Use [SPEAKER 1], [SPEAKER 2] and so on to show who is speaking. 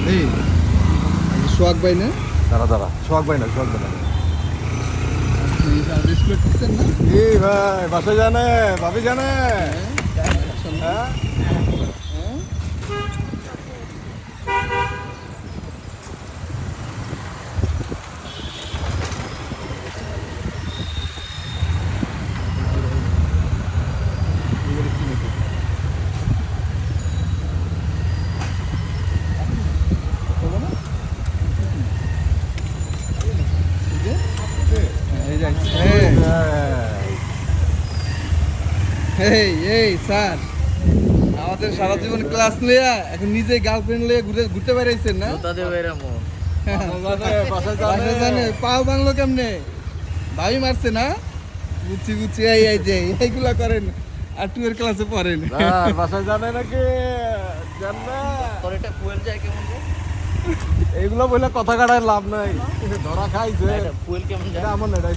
[SPEAKER 1] এই সোহাগ ভাই না?
[SPEAKER 2] দাঁড়া সোহাগ ভাই না
[SPEAKER 1] রেসপেক্ট করতেন না?
[SPEAKER 2] এই ভাই বাসা জানে ভাবি জানে হ্যাঁ
[SPEAKER 1] এই স্যার, আমাদের সারা জীবন ক্লাস লিয়া এখন নিজে গার্লফ্রেন্ড লিয়ে ঘুরতে বেড়াইছেন না?
[SPEAKER 2] বাসা
[SPEAKER 1] বাসা জানে পাও বাংলো কেমনে? ভাবি মারছে না? বুঝছি এই যে এইগুলা করেন আর টুয়ের ক্লাসে পড়েন।
[SPEAKER 2] বাসা জানে নাকি জাননা
[SPEAKER 3] তোর এটা ফুয়েল যায় কেমন রে?
[SPEAKER 2] এইগুলো বলে কথা কাটায় লাভ নাই ধরা খাইছে
[SPEAKER 3] ফুয়েল কেমন যায়?
[SPEAKER 2] এটা আমার নেটাই